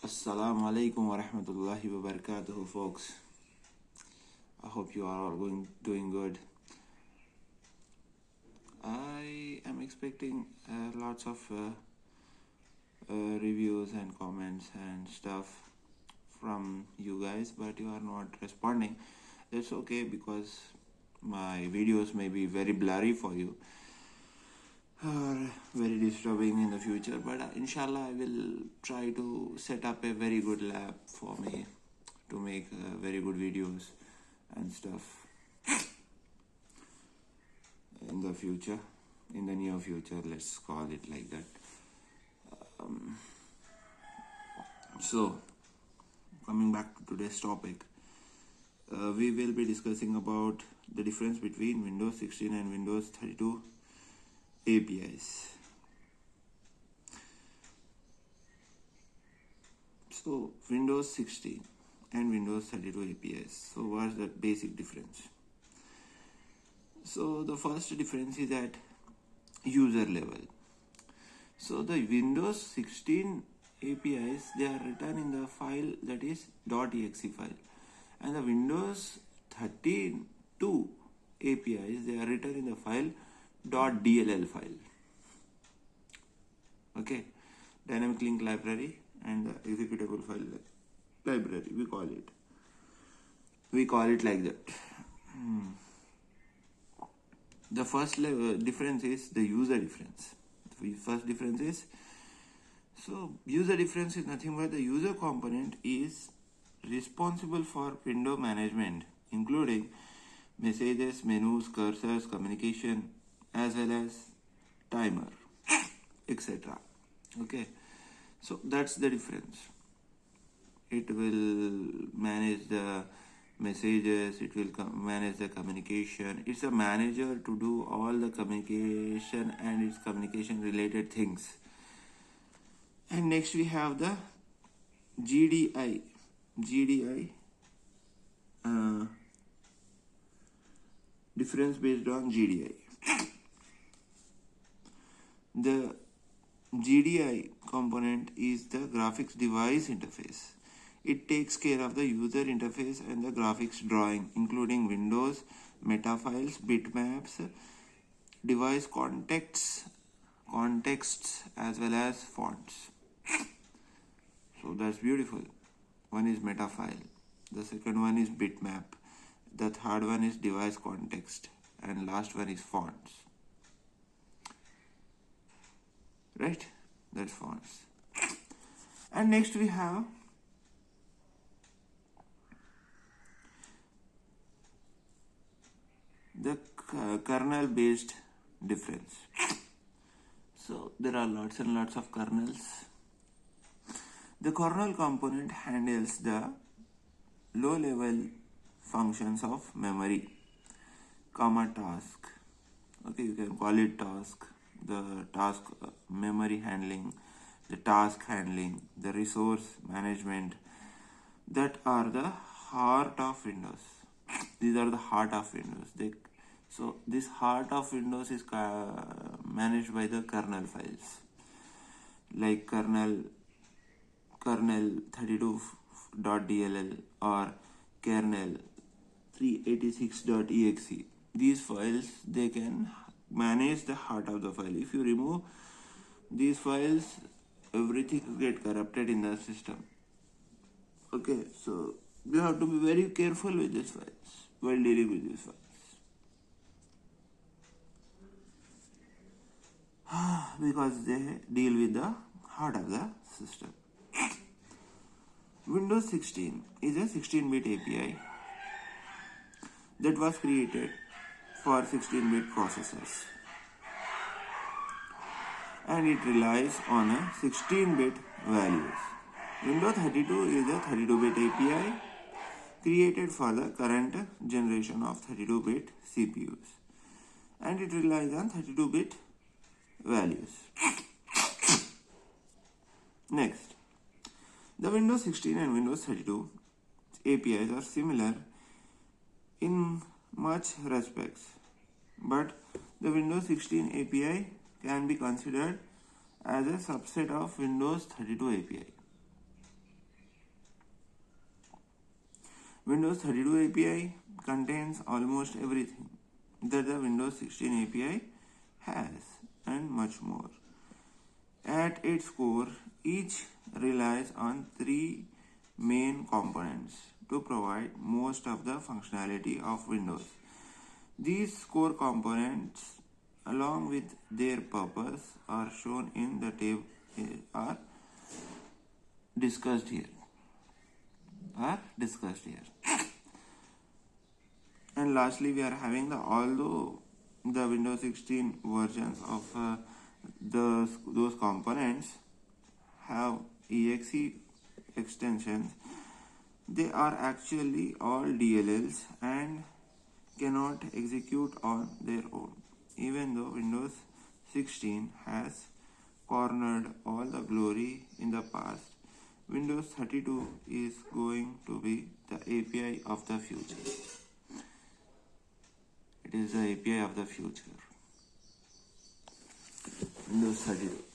Assalamu alaikum wa rahmatullahi wa barakatuhu, folks. I hope you are all doing good. I am expecting lots of reviews and comments and stuff from you guys, but you are not responding. That's okay, because my videos may be very blurry for you or very disturbing in the future, but inshallah I will try to set up a very good lab for me to make very good videos and stuff in the future, in the near future, let's call it like that. So coming back to today's topic, we will be discussing about the difference between Windows 16 and Windows 32 APIs. So Windows 16 and Windows 32 APIs. So what's the basic difference? So the first difference is at user level. So the Windows 16 APIs, they are written in the file that is .exe file, and the Windows 32 APIs, they are written in the file .dll file. Okay, dynamic link library and the executable file library, we call it like that. The first difference is the user difference. The first difference is, so user difference is nothing but the user component is responsible for window management, including messages, menus, cursors, communication, as well as timer, etc. Okay, so that's the difference. It will manage the messages, it will manage the communication. It's a manager to do all the communication and its communication related things. And next we have the GDI difference based on GDI. The GDI component is the graphics device interface. It takes care of the user interface and the graphics drawing, including windows, meta files, bitmaps, device contexts, as well as fonts. So that's beautiful. One is meta file, the second one is bitmap, the third one is device context, and last one is fonts. Right? That's fonts. And next we have the kernel based difference. So there are lots and lots of kernels. The kernel component handles the low level functions of memory, task. Okay, you can call it task. The task memory handling, the task handling, the resource management, that are the heart of Windows. These are the heart of Windows. So this heart of Windows is managed by the kernel files, like kernel 32.dll or kernel 386.exe. These files, they can manage the heart of the file. If you remove these files, everything will get corrupted in the system. Okay, so you have to be very careful with these files while dealing with these files. Because they deal with the heart of the system. Windows 16 is a 16-bit API that was created for 16-bit processors, and it relies on a 16-bit values. Windows 32 is a 32-bit API created for the current generation of 32-bit CPUs, and it relies on 32-bit values. Next, the Windows 16 and Windows 32 APIs are similar in much respects, but the Windows 16 API can be considered as a subset of Windows 32 API. Windows 32 API contains almost everything that the Windows 16 API has and much more. At its core, each relies on three main components to provide most of the functionality of Windows. These core components, along with their purpose, are shown in the table, are discussed here. And lastly, we are having although the Windows 16 versions of those components have exe extensions, they are actually all DLLs and cannot execute on their own. Even though Windows 16 has cornered all the glory in the past, Windows 32 is going to be the API of the future. It is the API of the future. Windows 32.